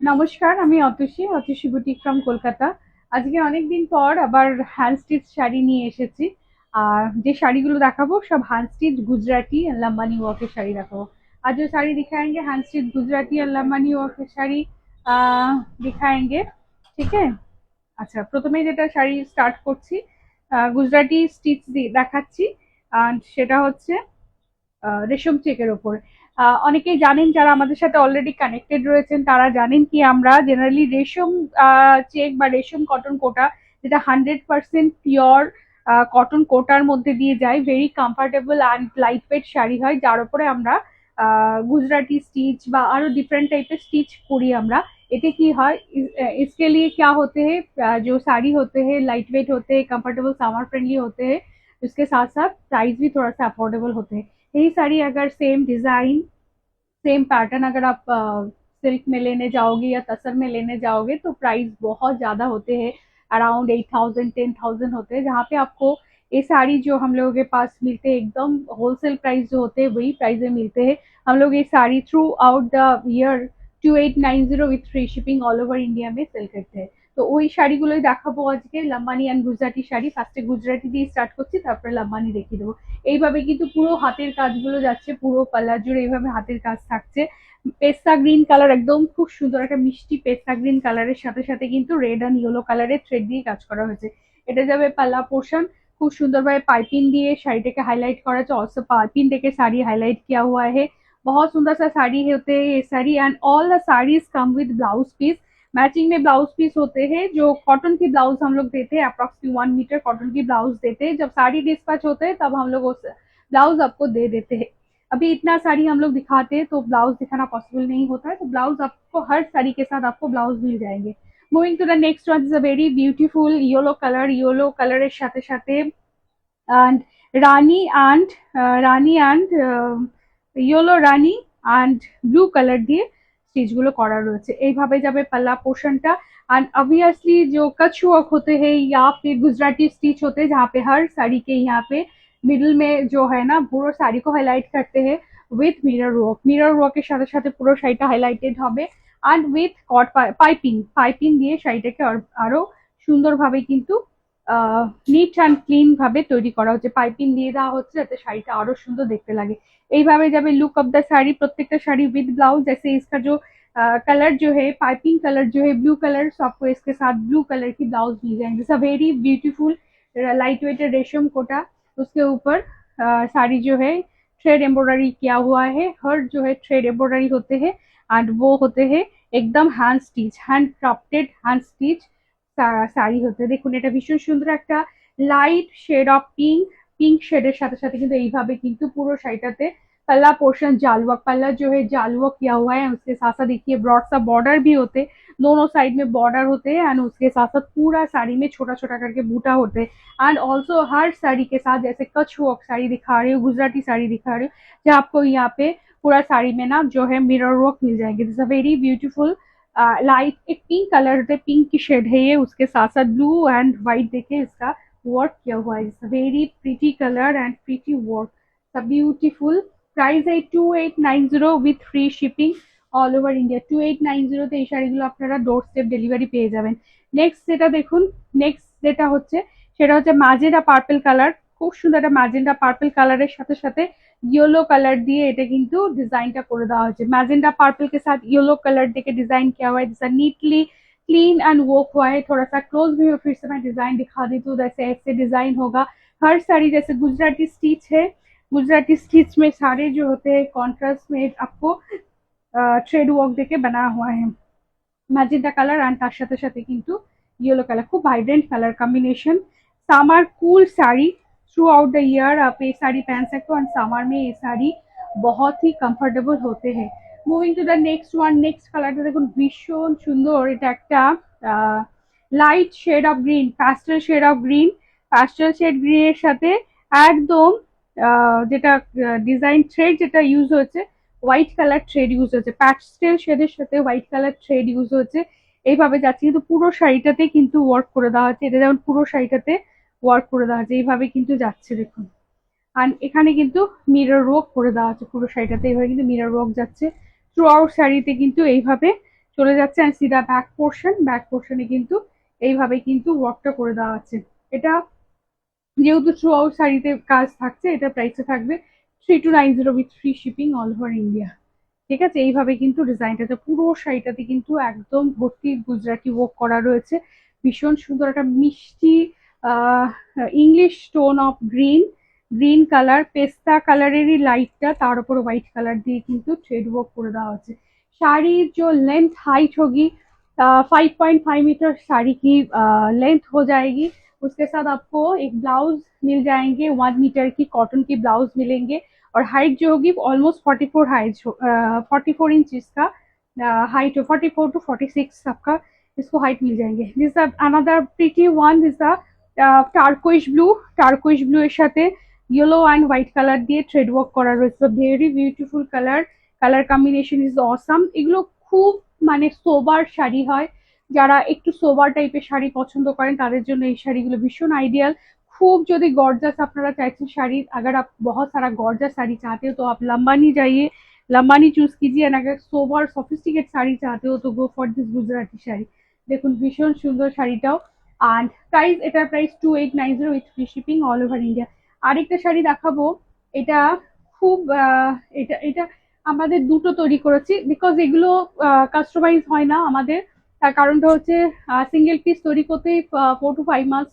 নমস্কার, আমি Atasi boutique from Kolkata. আজকে অনেকদিন পর আবার হ্যান্ড স্টিচ শাড়ি নিয়ে এসেছি। আর যে শাড়িগুলো দেখাবো সব হ্যান্ড স্টিচ गुजराती और लंबानी वर्क के साड़ी देखाबो। आज जो साड़ी दिखाएंगे हैंड स्टिच गुजराती और लंबानी वर्क के साड़ी दिखाएंगे। ठीक है। আচ্ছা, প্রথমেই যেটা শাড়ি স্টার্ট করছি, গুজরাটি স্টিচ দিয়ে দেখাচ্ছি। আর সেটা হচ্ছে রেশম চেকের ওপর। অনেকেই জানেন, যারা আমাদের সাথে অলরেডি কানেক্টেড রয়েছেন তারা জানেন কি আমরা জেনারেলি রেশম চেক বা রেশম কটন কোটা, যেটা 100% পিওর কটন কোটার মধ্যে দিয়ে যায়, very comfortable and light weight sari হয়, যার উপরে আমরা गुजराती स्टिच বা আরো डिफरेंट टाइप स्टिच करी আমরা। এতে কি হয়, इसके लिए क्या होते हैं, जो साड़ी होते हैं लाइट वेट होते हैं, कंफर्टेबल समर फ्रेंडली होते हैं। उसके साथ साथ प्राइस भी थोड़ा सा अफोर्डेबल होते हैं। यही साड़ी अगर सेम डिजाइन, सेम पैटर्न अगर आप सिल्क में लेने जाओगे या तसर में लेने जाओगे तो प्राइस बहुत ज्यादा होते हैं। अराउंड 8,000 10,000 होते हैं, जहाँ पे आपको ये साड़ी जो हम लोगों के पास मिलते हैं एकदम होलसेल प्राइस जो होते हैं वही प्राइस में मिलते हैं। हम लोग ये sari through out the year 2890 with free shipping all over India में सेल करते हैं। তো ওই শাড়িগুলোই দেখাবো আজকে, লাম্বানি অ্যান্ড গুজরাটি শাড়ি। ফার্স্টে গুজরাটি দিয়ে স্টার্ট করছি, তারপরে লাম্বানি দেখিয়ে দেবো। এইভাবে কিন্তু পুরো হাতের কাজগুলো যাচ্ছে, পুরো পাল্লা জুড়ে এইভাবে হাতের কাজ থাকছে। পেস্তা গ্রিন কালার, একদম খুব সুন্দর একটা মিষ্টি পেস্তা গ্রিন কালারের সাথে সাথে কিন্তু রেড অ্যান্ড ইয়েলো কালারের থ্রেড দিয়ে কাজ করা হয়েছে। এটা যাবে পাল্লা পোর্শন। खूब सुंदर भाई पाइपिंग दिए शाड़ी के हाईलाइट करा है, ऑल्सो पाइपिंग देके साड़ी हाईलाइट किया हुआ है। बहुत सुंदर सा साड़ी होते हैं ये sari, and all the saris come with blouse piece. Matching में ब्लाउज पीस होते हैं, जो कॉटन की ब्लाउज हम लोग देते हैं, अप्रॉक्सिमेटली 1 मीटर कॉटन की ब्लाउज देते हैं। जब साड़ी डिस्पैच होते हैं तब हम लोग उस ब्लाउज आपको दे देते हैं। अभी इतना साड़ी हम लोग दिखाते हैं तो ब्लाउज दिखाना पॉसिबल नहीं होता है, तो ब्लाउज आपको हर साड़ी के साथ आपको ब्लाउज मिल जाएंगे। Moving to the next one is a very beautiful yellow colour সাথে সাথে and rani and yellow rani and blue colour দিয়ে स्टिच গুলো করা রয়েছে। এইভাবে যাবে পাল্লা পোর্শনটা। एंड ऑब्वियसली जो कच्छ वर्क होते हैं या फिर गुजराती स्टिच होते हैं, जहाँ पे हर साड़ी के यहाँ पे मिडिल में जो है ना पूरा साड़ी को हाईलाइट करते हैं विथ मिरर वर्क এর সাথে সাথে পুরো শাড়িটা হাইলাইটেড হবে। এন্ড উইথ কট পাইপিং দিয়ে শাড়িটাকে আরো সুন্দরভাবে কিন্তু নিট অ্যান্ড ক্লিন ভাবে তৈরি করা হচ্ছে, পাইপিং দিয়ে দেওয়া হচ্ছে যাতে শাড়িটা আরো সুন্দর দেখতে লাগে। এইভাবে যাবে लुक ऑफ द साड़ी, प्रत्येक साड़ी विद ब्लाउज। जैसे इसका जो कलर जो है, पाइपिंग कलर जो है ब्लू कलर, तो आपको इसके साथ ब्लू कलर की ब्लाउज मिल जाएंगे। It's a very beautiful light weighted resham Kota. उसके ऊपर साड़ी जो है थ्रेड एम्ब्रॉयडरी किया हुआ है, हर जो है थ्रेड एम्ब्रॉयडरी होते हैं एंड वो होते हैं एकदम hand stitch, hand crafted hand stitch sari হতে। দেখুন এটা ভীষণ সুন্দর একটা লাইট শেড অফ पिंक शेडर साथ साथ কিন্তু এইভাবে কিন্তু পুরো শাড়িটাতে पल्ला पोर्शन जालवा, पल्ला जो है जालवा किया हुआ है। उसके साथ साथ देखिए ब्रॉड सा बॉर्डर भी होते, दोनों साइड में बॉर्डर होते हैं एंड उसके साथ साथ पूरा साड़ी में छोटा छोटा करके बूटा होते हैं। एंड ऑल्सो हर साड़ी के साथ, जैसे कच्छ वर्क साड़ी दिखा रही हूँ, गुजराती साड़ी दिखा रही हूँ, जहाँ आपको यहाँ पे पूरा साड़ी में ना जो है मिरर वर्क मिल जाएंगे। This a very beautiful light एक पिंक कलर है, पिंक की शेड है ये। उसके साथ साथ ब्लू एंड व्हाइट देखिए इसका वर्क किया हुआ है। It's very pretty colour and pretty work, beautiful. Price है 2890 with free shipping all over India. 2890 তে এই শাড়িগুলো আপনারা ডোর স্টেপ ডেলিভারি পেয়ে যাবেন। নেক্সট যেটা দেখুন, নেক্সট যেটা হচ্ছে সেটা হচ্ছে ম্যাজেন্টা পার্পল কালার। খুব সুন্দর একটা ম্যাজেন্টা পার্পল কালারের সাথে সাথে येलो कलर दिए এটা কিন্তু ডিজাইনটা করে দেওয়া হয়েছে। मैजेंटा पर्पल के साथ येलो कलर देके डिजाइन किया हुआ है, जैसा नीटली क्लीन एंड वर्क हुआ है। थोड़ा सा क्लोज व्यू में फिर से मैं डिजाइन दिखा देती हूँ, जैसे ऐसे डिजाइन होगा। हर साड़ी जैसे गुजराती स्टिच है, गुजराती स्टिच में सारे जो होते हैं कॉन्ट्रास्ट में आपको थ्रेड वर्क देके बना हुआ है। मैजेंटा कलर एंड তার সাথে সাথে কিন্তু येलो कलर, खूब vibrant colour combination. Summer cool sari, through out the year आप ये साड़ी पहन सकते हो एंड समर में ये साड़ी बहुत ही कंफर्टेबल होते हैं। Moving to the next one, next কালারটা দেখুন ভীষণ সুন্দর। এটা একটা light shade of green, pastel shade of green, pastel shade গ্রিনের সাথে একদম যেটা ডিজাইন থ্রেড যেটা ইউজ হচ্ছে হোয়াইট কালার থ্রেড ইউজ হচ্ছে, প্যাস্টেল শেডের সাথে হোয়াইট কালার থ্রেড ইউজ হচ্ছে। এইভাবে যাচ্ছে কিন্তু পুরো শাড়িটাতে কিন্তু ওয়ার্ক করে দেওয়া হচ্ছে। এটা যেমন পুরো শাড়িটাতে ওয়ার্ক করে দেওয়া হচ্ছে, এইভাবে কিন্তু যাচ্ছে দেখুন। আর এখানে কিন্তু মিরর ওয়ার্ক করে দেওয়া আছে পুরো শাড়িটাতে, এইভাবে কিন্তু মিরর ওয়ার্ক যাচ্ছে থ্রু আউট শাড়িতে কিন্তু এইভাবে চলে যাচ্ছে। আর সিধা ব্যাক পোর্শনে কিন্তু এইভাবে কিন্তু ওয়ার্কটা করে দেওয়া আছে। এটা যেহেতু থ্রু আউট শাড়িতে কাজ থাকছে, এটা প্রাইসে থাকবে 3290 with free shipping all over India. ঠিক আছে, এইভাবে কিন্তু ডিজাইনটাতে পুরো শাড়িটাতে কিন্তু একদম ভর্তি গুজরাটি ওয়ার্ক করা রয়েছে। ভীষণ সুন্দর একটা মিষ্টি English tone of green colour, পেস্তা কালারেরই লাইটটা, তার উপর व्हाइट कलर দিয়ে কিন্তু থ্রেড ওয়ার্ক করে দেওয়া হচ্ছে। শাড়ির जो लेंथ हाइट होगी 5.5 मीटर साड़ी की लेंथ हो जाएगी। उसके साथ आपको एक ब्लाउज मिल जाएंगे, 1 मीटर की कॉटन की ब्लाउज मिलेंगे। और हाइट जो होगी ऑलमोस्ट 44 हाइट, 44 इंच का हाइट, 44 टू 46 आपका इसको हाइट मिल जाएंगे। This another pretty one, this turquoise blue এর সাথে ইয়েলো অ্যান্ড হোয়াইট কালার দিয়ে থ্রেড ওয়ার্ক করা রয়েছে। Very beautiful colour combination is awesome. এগুলো খুব মানে সোবার শাড়ি হয়, যারা একটু সোবার টাইপের শাড়ি পছন্দ করেন তাদের জন্য এই শাড়িগুলো ভীষণ আইডিয়াল। खूब যদি गॉर्जस আপনারা চাইছেন শাড়ি, अगर आप बहुत सारा गॉर्जस साड़ी चाहते हो तो आप लंबानी जाइए, लंबानी चूज कीजिए। एंड अगर सोबर सफिस्टिकेट শাড়ি चाहते हो तो go for this Gujarati sari. দেখুন ভীষণ সুন্দর শাড়িটাও। আর প্রাইস, এটার price 2890 with free shipping all over India. আরেকটা শাড়ি দেখাবো, এটা খুব এটা এটা আমাদের দুটো তৈরি করেছি, বিকজ এগুলো কাস্টমাইজ হয় না আমাদের। তার কারণটা হচ্ছে সিঙ্গেল পিস তৈরি করতেই 4 to 5 মাস,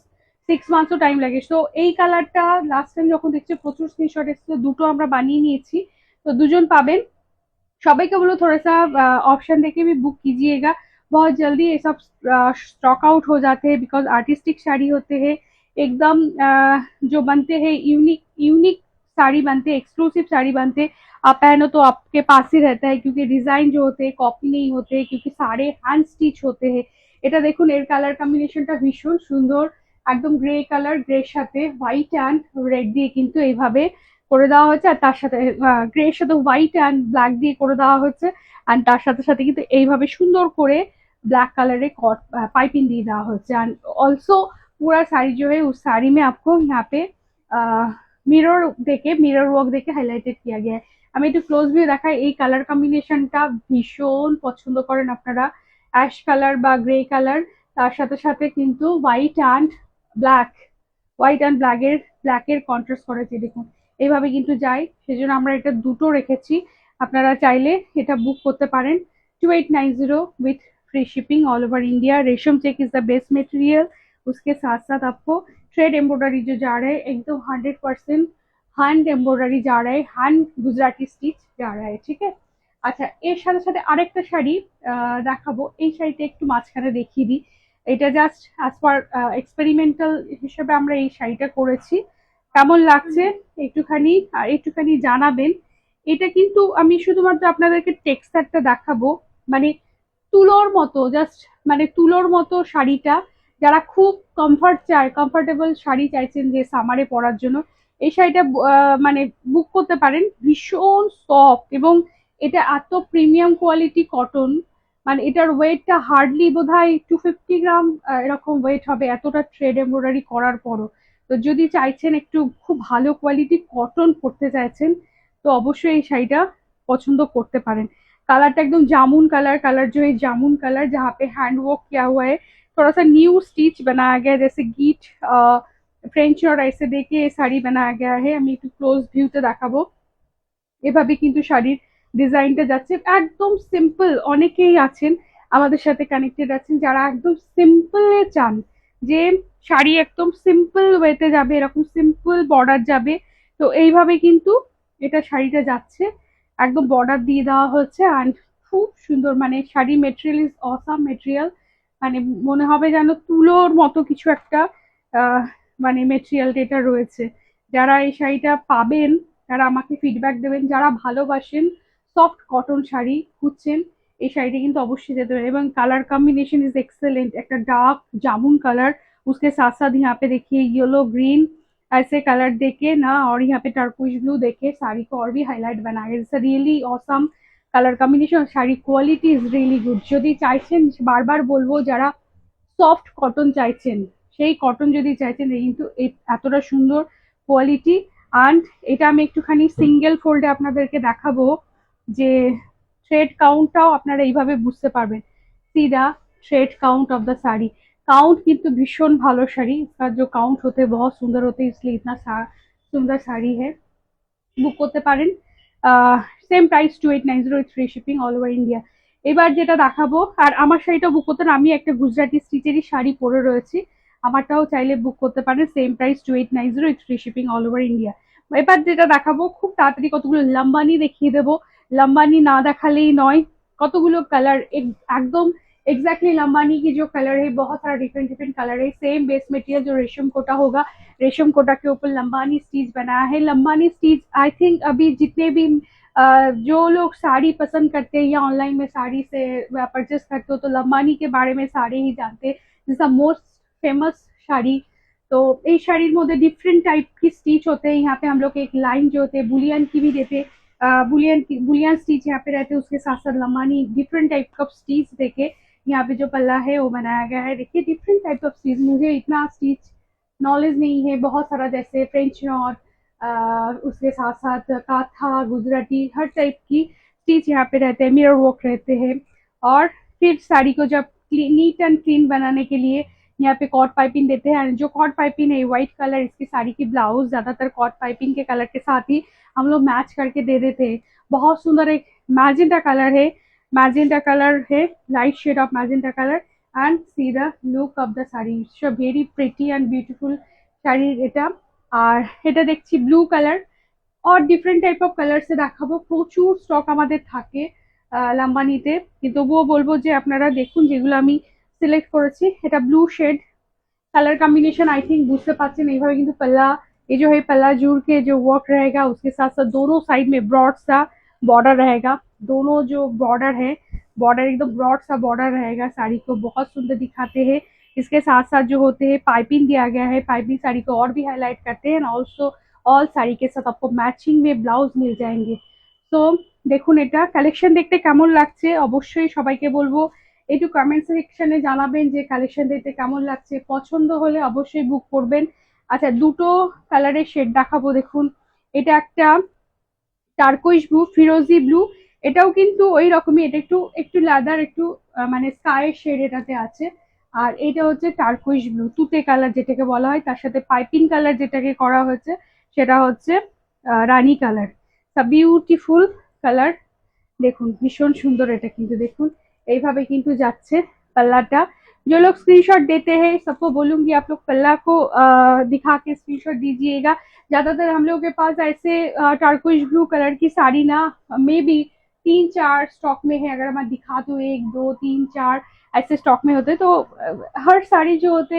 6 মান্থসও টাইম লাগে। তো এই কালারটা লাস্ট টাইম যখন দেখছি প্রচুর স্ক্রিনশট এসেছে, দুটো আমরা বানিয়ে নিয়েছি, তো দুজন পাবেন। सभी को बोलो थोड़ा सा ऑप्शन देके भी बुक कीजिएगा, बहुत जल्दी ये सब स्टॉक आउट हो जाते हैं, बिकॉज आर्टिस्टिक साड़ी होते हैं एकदम जो बनते हैं यूनिक यूनिक साड़ी बनते हैं, एक्सक्लूसिव साड़ी बनते हैं। आप पहनो तो आपके पास ही रहता है, क्योंकि डिजाइन जो होते हैं कॉपी नहीं होते, क्योंकि सारे हैंड स्टिच होते हैं। এটা দেখুন এর কালার কম্বিনেশনটা ভীষণ সুন্দর, একদম গ্রে কালার, গ্রের সাথে হোয়াইট অ্যান্ড রেড দিয়ে কিন্তু এইভাবে করে দেওয়া হয়েছে। আর তার সাথে গ্রে এর সাথে হোয়াইট অ্যান্ড ব্ল্যাক দিয়ে করে দেওয়া হচ্ছে। অ্যান্ড তার সাথে সাথে কিন্তু এইভাবে সুন্দর করে ब्लैक कलर पाइपिंग दी रहा হচ্ছে। एंड ऑल्सो पूरा साड़ी जो है उस साड़ी में आपको यहाँ पे मिरर देके, मिरर वर्क देके हाईलाइटेड किया गया है। আমি একটু ক্লোজ ভিউ দেখাই, এই কালার কম্বিনেশনটা ভীষণ পছন্দ করেন আপনারা, অ্যাশ কালার বা গ্রে কালার, তার সাথে সাথে কিন্তু ব্ল্যাক হোয়াইট অ্যান্ড ব্ল্যাকের কন্ট্রাস্ট করেছে দেখুন, এইভাবে কিন্তু যায়। সেজন্য আমরা এটা দুটো রেখেছি, আপনারা চাইলে এটা বুক করতে পারেন। 2890 with free shipping all over India. रेशम check is the best material. उसके साथ साथ आपको थ्रेड एम्ब्रॉयडरी जो जा रहा है एकदम 100% हैंड एम्ब्रॉयडरी जा रहा है, हैंड गुजराती स्टिच जा रहा है। ठीक है, আচ্ছা এর সাথে সাথে আরেকটা শাড়ি দেখাবো। এই শাড়িটা একটু মাঝখানে দেখিয়ে দিই, এটা জাস্ট অ্যাজ পার এক্সপেরিমেন্টাল হিসেবে আমরা এই শাড়িটা করেছি। কেমন লাগছে একটুখানি জানাবেন। এটা কিন্তু আমি শুধুমাত্র আপনাদেরকে টেক্সচারটা দেখাবো, মানে তুলোর মতো, জাস্ট মানে তুলোর মতো শাড়িটা। যারা খুব কমফর্টেবল শাড়ি চাইছেন যে সামারে পরার জন্য, এই শাড়িটা মানে বুক করতে পারেন। ভীষণ সফট এবং এটা এত প্রিমিয়াম কোয়ালিটি কটন, মানে এটার ওয়েটটা হার্ডলি বোধহয় 250 গ্রাম এরকম ওয়েট হবে, এতটা থ্রেড এমব্রয়ডারি করার পরও। তো যদি চাইছেন একটু খুব ভালো কোয়ালিটি কটন পরতে চাইছেন, तो अवश्य ये শাড়িটা পছন্দ করতে পারেন। कलरটা एकदम जामुन कलर जो है जामुन कलर, जहाँ पे हैंड वर्क किया हुआ है, थोड़ा सा न्यू स्टिच बनाया गया है, जैसे गीट फ्रेंच और ऐसे देके ये শাড়ি बनाया गया है। আমি একটু ক্লোজ ভিউতে দেখাবো, এভাবে কিন্তু শাড়ির ডিজাইনটা যাচ্ছে একদম সিম্পল। অনেকেই আছেন আমাদের সাথে কানেক্টেড আছেন যারা একদম সিম্পলে চান, যে শাড়ি একদম সিম্পল ওয়েতে যাবে, এরকম সিম্পল বর্ডার যাবে। তো এইভাবে কিন্তু এটা শাড়িটা যাচ্ছে, একদম বর্ডার দিয়ে দেওয়া হচ্ছে। অ্যান্ড খুব সুন্দর, মানে sari material is awesome material, মানে মনে হবে যেন তুলোর মতো কিছু একটা মানে মেটেরিয়াল এটা রয়েছে। যারা এই শাড়িটা পাবেন তারা আমাকে ফিডব্যাক দেবেন, যারা ভালোবাসেন সফট কটন শাড়ি খুঁজছেন এই শাড়িটা কিন্তু অবশ্যই যেতে পারেন। এবং কালার कॉम्बिनेशन इज एक्सेलेंट, একটা डार्क जामुन कलर, उसके साथ साथ यहाँ पे देखिए येलो ग्रीन ऐसे कलर देके ना, और यहाँ पे टर्कोइज ब्लू देके साड़ी को और भी हाईलाइट बनाया गया। It's really awesome colour combination, sari quality is really good. যদি চাইছেন, বারবার বলবো, যারা সফট কটন চাইছেন, সেই কটন যদি চাইছেন কিন্তু এতটা সুন্দর কোয়ালিটি। অ্যান্ড এটা আমি একটুখানি সিঙ্গেল ফোল্ডে আপনাদেরকে দেখাবো, যে থ্রেড কাউন্টটাও আপনারা এইভাবে বুঝতে পারবেন। See the thread count of the sari. Count কিন্তু ভীষণ ভালো শাড়ি, इसका जो काउंट होते हैं बहुत सुंदर होते हैं, इसलिए इतना सुंदर साड़ी है। বুক করতে পারেন। Same price 2890 with free shipping all over India. এবার যেটা দেখাবো, আর আমার শাড়িটা বুক করতে আমি একটা গুজরাটি স্টিচেরই শাড়ি পরে রয়েছি, আমারটাও চাইলে বুক করতে পারেন, same price 2890 with free shipping all over India. এবার যেটা দেখাবো খুব তাড়াতাড়ি কতগুলো লম্বানি দেখিয়ে দেবো, লম্বানি না দেখালেই নয়। কতগুলো কালার एकदम एग्जैक्टली लंबानी की जो कलर है बहुत सारा डिफरेंट डिफरेंट कलर है, सेम बेस मटेरियल जो रेशम कोटा होगा, रेशम कोटा के ऊपर लंबानी स्टीच बनाया है। लंबानी स्टीच आई थिंक अभी जितने भी जो लोग साड़ी पसंद करते हैं या ऑनलाइन में साड़ी से परचेस करते हो तो लंबानी के बारे में सारे ही जानते हैं, जिसका मोस्ट फेमस শাড়ি। তো এই শাড়ির মধ্যে डिफरेंट टाइप की स्टिच होते हैं। यहाँ पे हम लोग एक लाइन जो होते हैं बुलियन की भी देते, बुलियन स्टिच यहाँ पे रहते हैं, उसके साथ साथ लंबानी डिफरेंट टाइप का स्टिच देके यहाँ पे जो पल्ला है वो बनाया गया है। देखिए डिफरेंट टाइप ऑफ स्टिच, मुझे इतना स्टिच नॉलेज नहीं है, बहुत सारा जैसे फ्रेंच नॉट, उसके साथ साथ काथा गुजराती हर टाइप की स्टिच यहाँ पे रहते हैं, मिरर वर्क रहते हैं। और फिर साड़ी को जब नीट एंड क्लीन बनाने के लिए यहाँ पे कॉट पाइपिंग देते हैं। जो कॉट पाइपिंग है व्हाइट कलर, इसकी साड़ी की ब्लाउज ज्यादातर कॉट पाइपिंग के कलर के साथ ही हम लोग मैच करके दे देते हैं। बहुत सुंदर एक मैजेंटा कलर है, मैजेंटा कलर है, light shade of magenta colour. And see the look of the sari, so very pretty and beautiful sari এটা। আর এটা দেখছি ব্লু কালার, और ডিফারেন্ট টাইপ অফ কালার্সে দেখাবো, প্রচুর স্টক আমাদের থাকে লাম্বানিতে, কিন্তু তবুও বলবো যে আপনারা দেখুন যেগুলো আমি সিলেক্ট করেছি। এটা blue shade colour combination I think বুঝতে পারছেন, এইভাবে কিন্তু पल्ला, ये जो है पल्ला जुड़ के जो वर्क रहेगा उसके साथ साथ दोनों साइड में ब्रॉड सा बॉर्डर रहेगा, दोनों जो बॉर्डर है बॉर्डर एकदम ब्रॉड सा बॉर्डर रहेगा, साड़ी को बहुत सुंदर दिखाते हैं। इसके साथ साथ जो होते हैं पाइपिंग दिया गया है, पाइपिंग साड़ी को और भी हाईलाइट करते हैं। ऑल्सो ऑल শাড়ি के साथ आपको मैचिंग में ब्लाउज मिल जाएंगे। তো দেখুন এটা কালেকশন দেখতে কেমন লাগছে অবশ্যই সবাইকে বলবো একটু কমেন্ট সেকশনে জানাবেন যে কালেকশন দেখতে কেমন লাগছে, পছন্দ হলে অবশ্যই বুক করবেন। আচ্ছা দুটো কালারের শেড দেখাবো, দেখুন এটা একটা টার্কোইশ ব্লু, ফিরোজি ব্লু, এটাও কিন্তু ওই রকমই, এটা একটু একটু লাদার একটু মানে স্কাই শেড এটাতে আছে। আর এটা হচ্ছে টার্কোইশ ব্লু, তুতে কালার যেটাকে বলা হয়, তার সাথে পাইপিং কালার যেটাকে করা হয়েছে সেটা হচ্ছে রানী কালার। বিউটিফুল কালার, দেখুন ভীষণ সুন্দর এটা কিন্তু, দেখুন এইভাবে কিন্তু যাচ্ছে पल्लाटा। जो लोग स्क्रीनशॉट देते हैं सबको बोलूंगी आप लोग पल्ला को दिखा के स्क्रीनशॉट दीजिएगा। ज्यादातर हम लोगों के पास ऐसे टार्कोइश ब्लू कलर की साड़ी ना मे बी 3-4 स्टॉक में है, अगर मैं दिखा दूँ 1-2-3-4 ऐसे स्टॉक में होते, तो हर साड़ी जो होते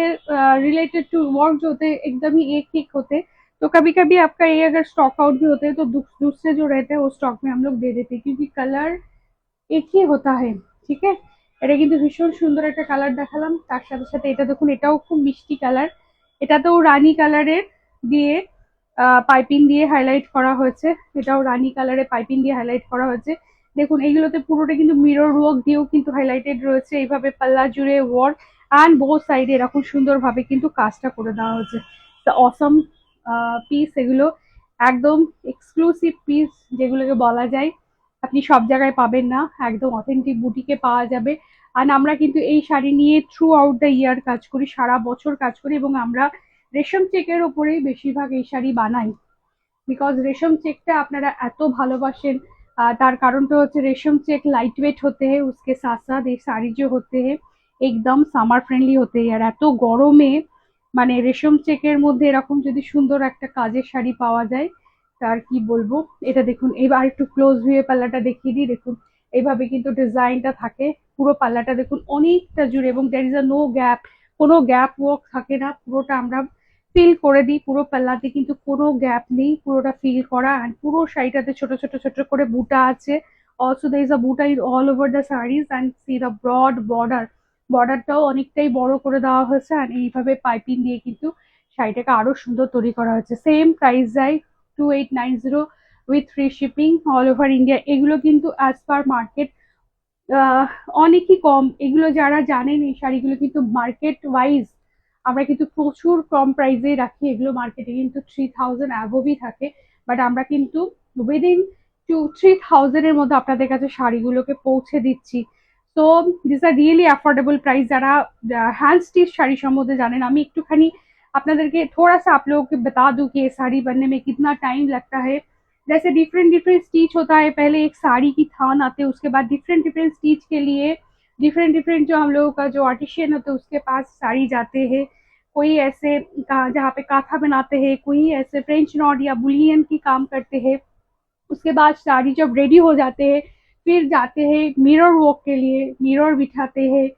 रिलेटेड टू वर्क जो होते एकदम ही एक एक होते। तो कभी कभी आपका ये अगर स्टॉक आउट भी होते हैं तो दूसरे जो रहते हैं वो स्टॉक में हम लोग दे देते हैं, क्योंकि कलर एक ही होता है। ঠিক আছে, এটা কিন্তু ভীষণ সুন্দর একটা কালার দেখালাম, তার সাথে সাথে এটা দেখুন এটাও খুব মিষ্টি কালার, এটাতেও রানী কালারের দিয়ে পাইপিং দিয়ে হাইলাইট করা হয়েছে, এটাও রানী কালারে পাইপিং দিয়ে হাইলাইট করা হয়েছে। দেখুন এইগুলোতে পুরোটা কিন্তু মিরর ওয়ার্ক দিয়েও কিন্তু হাইলাইটেড রয়েছে, এইভাবে পাল্লা জুড়ে ওয়ার্ক অ্যান্ড বোথ সাইডে এরকম সুন্দরভাবে কিন্তু কাজটা করে দেওয়া হয়েছে। তো অসম পিস এগুলো, একদম এক্সক্লুসিভ পিস যেগুলোকে বলা যায়, আপনি সব জায়গায় পাবেন না, একদম অথেন্টিক বুটিকে পাওয়া যাবে। আর আমরা কিন্তু এই শাড়ি নিয়ে থ্রু আউট দ্য ইয়ার কাজ করি, সারা বছর কাজ করি, এবং আমরা রেশম চেকের ওপরেই বেশিরভাগ এই শাড়ি বানাই। বিকজ রেশম চেকটা আপনারা এত ভালোবাসেন, তার কারণটা হচ্ছে रेशम चेक लाइट वेट होते हैं, उसके साथ साथ ये साड़ी जो होते हैं एकदम সামার ফ্রেন্ডলি হতে हैं। আর এত গরমে মানে রেশম চেকের মধ্যে এরকম যদি সুন্দর একটা কাজের শাড়ি পাওয়া যায় তার কি বলবো। এটা দেখুন এবার একটু ক্লোজ ভিউ পাল্লাটা দেখিয়ে দিই, দেখুন এইভাবে কিন্তু ডিজাইনটা থাকে, পুরো পাল্লাটা দেখুন অনেকটা জুড়ে, এবং there is a no gap, কোনো গ্যাপ ওয়ার্ক থাকে না, পুরোটা আমরা ফিল করে দিই, পুরো পাল্লাতে কিন্তু কোনো গ্যাপ নেই, পুরোটা ফিল করা। আর পুরো শাড়িটাতে ছোট ছোট ছোট করে বুটা আছে, অলসো there is a বুটা in all over the sarees and see the broad border, বর্ডারটাও অনেকটাই বড় করে দেওয়া হয়েছে, আর এইভাবে পাইপিং দিয়ে কিন্তু শাড়িটাকে আরো সুন্দর তৈরি করা হয়েছে। সেম প্রাইস যায় 2890 with free shipping all over India. এগুলো কিন্তু অ্যাজ পার মার্কেট অনেকই কম, এগুলো যারা জানেন এই শাড়িগুলো কিন্তু মার্কেট ওয়াইজ আমরা কিন্তু প্রচুর কম প্রাইসে রাখি, এগুলো মার্কেটে কিন্তু 3000 অ্যাভবই থাকে, বাট আমরা কিন্তু উইদিন 2-3 থাউজেন্ডের মধ্যে আপনাদের কাছে শাড়িগুলোকে পৌঁছে দিচ্ছি। So this are really affordable price. যারা हैंड स्टिच শাড়ি সম্বন্ধে জানেন, আমি একটুখানি আপনাদেরকে थोड़ा सा आप लोगों को बता दूं कि ये साड़ी बनने में कितना टाइम लगता है। जैसे डिफरेंट डिफरेंट स्टिच होता है, पहले एक साड़ी की थान आते हैं, उसके बाद डिफरेंट डिफरेंट स्टिच के लिए डिफरेंट डिफरेंट जो हम लोगों का जो आर्टिशियन होता है उसके पास साड़ी जाते हैं। कोई ऐसे जहाँ पे काथा बनाते हैं, कोई ऐसे फ्रेंच नॉट या बुलियन की काम करते हैं। उसके बाद साड़ी जब रेडी हो जाते हैं फिर जाते हैं मिरर वर्क के लिए, मिरर बिठाते हैं।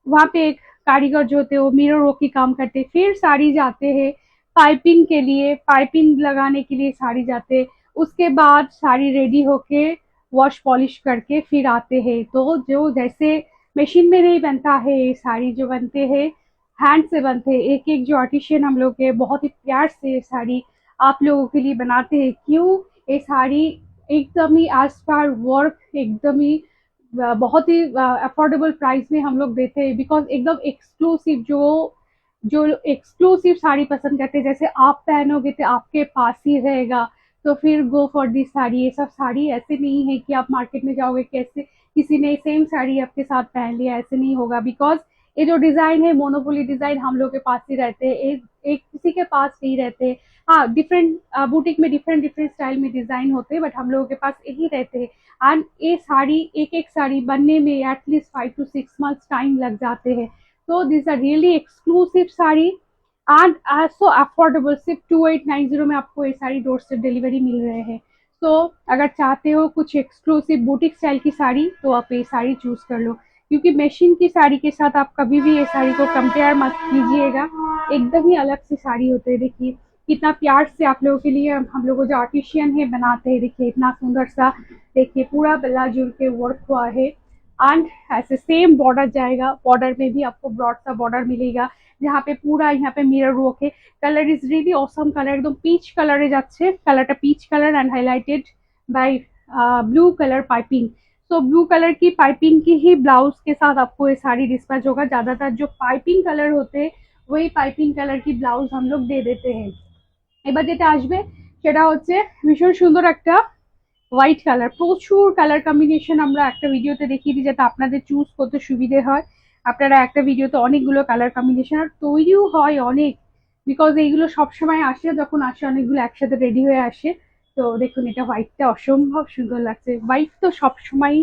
वहाँ पे एक कारीगर जो होते हैं वो मिरर वर्क की काम करते हैं। फिर साड़ी जाते हैं पाइपिंग के लिए, पाइपिंग लगाने के लिए साड़ी जाते हैं। उसके बाद साड़ी रेडी होके वॉश पॉलिश करके फिर आते हैं। तो जो जैसे मशीन में नहीं बनता है, ये साड़ी जो बनते हैं हैंड से बनते हैं। एक एक जो आर्टिशियन हम लोग के बहुत ही प्यार से ये साड़ी आप लोगों के लिए बनाते हैं। क्यों? ये साड़ी एकदम ही एज पर वर्क, एकदम ही बहुत ही अफोर्डेबल प्राइस में हम लोग देते हैं। बिकॉज एकदम एक्सक्लूसिव, जो जो एक्सक्लूसिव साड़ी पसंद करते हैं, जैसे आप पहनोगे तो आपके पास ही रहेगा, तो फिर गो फॉर दिस साड़ी। ये सब साड़ी ऐसे नहीं है कि आप मार्केट में जाओगे कैसे किसी ने सेम साड़ी आपके साथ पहन लिया, ऐसे नहीं होगा। बिकॉज ये जो डिजाइन है मोनोपोली डिजाइन हम लोग के पास ही रहते हैं, एक किसी के पास नहीं रहते। हाँ, डिफरेंट बुटीक में डिफरेंट डिफरेंट स्टाइल में डिजाइन होते हैं, बट हम लोगों के पास यही रहते हैं। एंड ये साड़ी एक एक साड़ी बनने में एटलीस्ट 5 to 6 months टाइम लग जाते हैं। तो this are really exclusive sari and so affordable. सिर्फ 2890 में आपको ये साड़ी डोर स्टेप डिलीवरी मिल रहे हैं। तो अगर चाहते हो कुछ एक्सक्लूसिव बुटीक स्टाइल की साड़ी तो आप ये साड़ी चूज कर लो, क्योंकि मशीन की साड़ी के साथ आप कभी भी ये साड़ी को कंपेयर मत कीजिएगा। एकदम ही अलग सी साड़ी होते हैं। देखिए कितना प्यार से आप लोगों के लिए हम लोग जो आर्टिशियन है बनाते हैं। देखिए इतना सुंदर सा, देखिए पूरा गला जुड़ के वर्क हुआ है। एंड ऐसे सेम बॉर्डर जाएगा, बॉर्डर में भी आपको ब्रॉड सा बॉर्डर मिलेगा, जहाँ पे पूरा यहाँ पे मिरर वर्क है। Colour is really awesome colour, एकदम पीच कलरे যাচ্ছে, कलरটা peach colour and highlighted by blue colour piping. तो ब्लू कलर की पाइपिंग की ही ब्लाउज के साथ आपको ये साड़ी डिस्पैच होगा। ज्यादातर जो पाइपिंग कलर होते हैं वही पाइपिंग कलर की ब्लाउज हम लोग दे देते हैं। এবার যেটা আসবে সেটা হচ্ছে ভীষণ সুন্দর একটা হোয়াইট কালার, প্রচুর কালার কম্বিনেশন আমরা একটা ভিডিওতে দেখিয়ে দিই যাতে আপনাদের চুজ করতে সুবিধে হয়। আপনারা একটা ভিডিওতে অনেকগুলো কালার কম্বিনেশন আর তৈরিও হয় অনেক, বিকজ এইগুলো সবসময় আসে, যখন আসে অনেকগুলো একসাথে রেডি হয়ে আসে। তো দেখুন এটা হোয়াইটটা অসম্ভব সুন্দর লাগছে। হোয়াইট তো সবসময়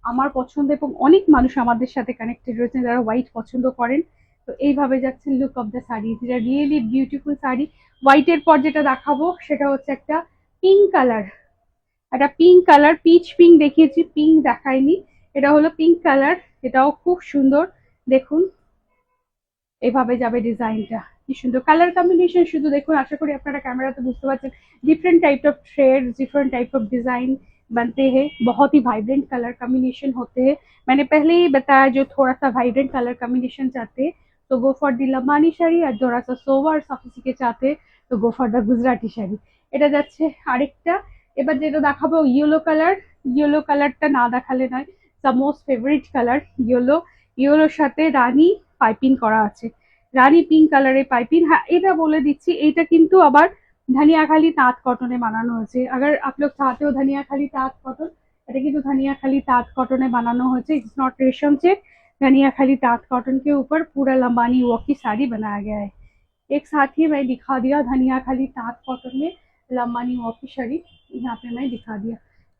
আমার পছন্দ এবং অনেক মানুষ আমাদের সাথে কানেক্টেড রয়েছেন যারা হোয়াইট পছন্দ করেন। তো এইভাবে যাচ্ছে লুক অফ দ্য শাড়ি, যেটা রিয়েলি বিউটিফুল শাড়ি। হোয়াইটের পর যেটা দেখাবো সেটা হচ্ছে একটা পিঙ্ক কালার, একটা পিঙ্ক কালার, পিচ পিঙ্ক দেখিয়েছি, পিঙ্ক দেখাইনি। এটা হলো পিঙ্ক কালার, এটাও খুব সুন্দর। দেখুন এভাবে যাবে ডিজাইনটা, কি সুন্দর কালার কম্বিনেशन। শুধু দেখুন, आशा करी আপনারা कैमराতে বুঝতে পারছেন। Different type of shades, different type of design बनते हैं, बहुत ही वाइब्रेंट कलर कॉम्बिनेशन होते हैं। मैंने पहले ही बताया जो थोड़ा सा वाइब्रेंट कलर कॉम्बिनेशन चाहते हैं तो go for the Lambani sari, আর थोड़ा सा सोवर सफिस्टिकेट चाहते हैं तो go for the Gujarati sari. এটা যাচ্ছে আরেকটা। এবার যেটা দেখাবো ইয়েলো কালার। ইয়েলো কালারটা না দেখালে নয়, the most favourite colour yellow. ইয়েলোর সাথে রানী পাইপিং করা আছে, রানী পিঙ্ক কালারের পাইপিং। হ্যাঁ এটা বলে দিচ্ছি, এইটা কিন্তু আবার ধনিয়াখালি তাঁত কটনে বানানো হয়েছে। अगर आप लोग चाहते हो धनियाखाली ताँत कॉटन, এটা কিন্তু धनियाखाली ताँत कॉटन বানানো হয়েছে। इट्स नॉट रेशम चेक, धनियाखाली ताँत कॉटन के ऊपर पूरा लंबानी वर्क की साड़ी बनाया गया है। एक साथ ही मैं दिखा दिया धनियाखाली ताँत कॉटन में लंबानी वर्क की শাড়ি, यहाँ पे मैं दिखा दिया।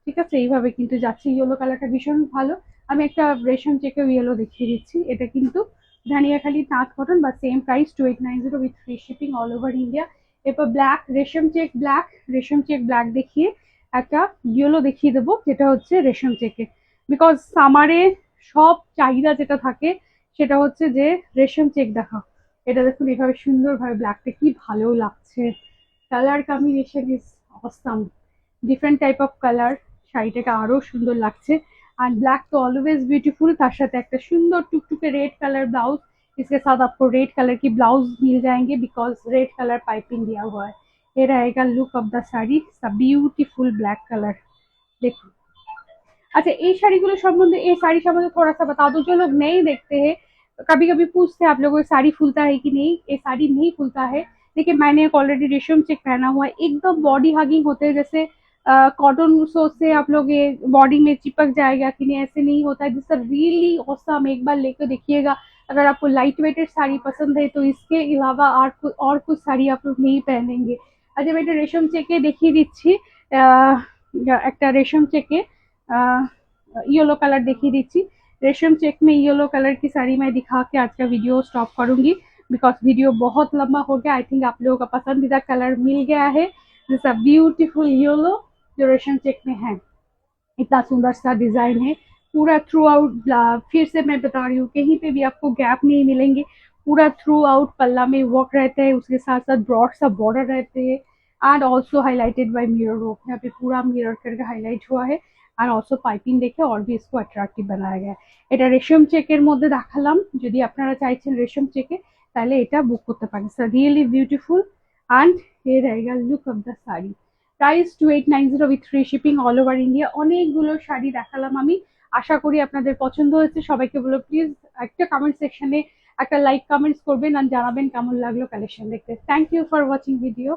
ঠিক আছে, এইভাবে কিন্তু যাচ্ছে। ইয়েলো কালারটা ভীষণ ভালো। আমি একটা রেশম চেকেও ইয়েলো দেখিয়ে দিচ্ছি। এটা কিন্তু ধনিয়াখালি তাঁত কটন বা same price 2890 with free shipping all over India. এরপর ব্ল্যাক রেশম চেক, ব্ল্যাক রেশম চেক ব্ল্যাক দেখিয়ে একটা ইয়েলো দেখিয়ে দেবো যেটা হচ্ছে রেশম চেকে। বিকজ সামারে সব চাহিদা যেটা থাকে সেটা হচ্ছে যে রেশম চেক দেখা। এটা দেখুন এভাবে সুন্দরভাবে ব্ল্যাকটা কি ভালো লাগছে, colour combination is awesome. Different type of colour, শাড়িটাকে আরো সুন্দর লাগছে। एंड ब्लैक तो ऑलवेज ब्यूटीफुल, তার সাথে একটা সুন্দর টুকটুকে रेड कलर ब्लाउज। इसके साथ आपको रेड कलर की ब्लाउज मिल जाएंगे बिकॉज रेड कलर पाइपिंग दिया हुआ है। ये रहेगा look of the sari, beautiful black colour. देखो अच्छा ये শাড়িগুলো সম্বন্ধে, ये साड़ी সম্বন্ধে थोड़ा सा बता दो। जो लोग नहीं देखते हैं कभी कभी पूछते हैं आप लोगों को साड़ी फूलता है कि नहीं, ये साड़ी नहीं फूलता है। देखिए मैंने एक ऑलरेडी रेशम चेक पहना हुआ है, एकदम बॉडी हगिंग होते हैं, जैसे कॉटन सोच से आप लोग ये बॉडी में चिपक जाएगा कि नहीं, ऐसे नहीं होता है। दिस आर रियली ऑसम, एक बार लेकर देखिएगा। अगर आपको लाइट वेटेड साड़ी पसंद है तो इसके अलावा और कुछ साड़ी आप लोग नहीं पहनेंगे। আচ্ছা আমি একটা রেশম চেকে দেখিয়ে দিচ্ছি, একটা রেশম চেকে येलो कलर दिखिए दीजिए। रेशम चेक में येलो कलर की साड़ी मैं दिखा के आज का वीडियो स्टॉप करूंगी, बिकॉज वीडियो बहुत लंबा हो गया। आई थिंक आप लोगों का पसंदीदा कलर मिल गया है। दिस अ ब्यूटीफुल येलो जो रेशम चेक में है। इतना सुंदर सा डिजाइन है पूरा थ्रू आउट। फिर से मैं बता रही हूँ, कहीं पे भी आपको गैप नहीं मिलेंगे। पूरा थ्रू आउट पल्ला में वर्क रहता है, उसके साथ साथ ब्रॉड सा बॉर्डर रहते हैं। And also highlighted by mirror work, यहाँ पे पूरा मिरर करके हाईलाइट हुआ है। আর অলসো পাইপিং দেখে और भी इसको अट्रैक्टिव बनाया गया है। এটা রেশম চেকের মধ্যে দেখালাম, যদি আপনারা চাইছেন রেশম চেকে তাহলে এটা বুক করতে পারেন। So really beautiful. एंड ये रहेगा look of the sari. Price 2890 with free shipping all over India. অনেকগুলো শাড়ি দেখালাম আমি, আশা করি আপনাদের পছন্দ হয়েছে। সবাইকে বলো প্লিজ একটা কমেন্ট সেকশনে একটা লাইক কমেন্টস করবেন আর জানাবেন কেমন লাগলো কালেকশন দেখতে। Thank you for watching video.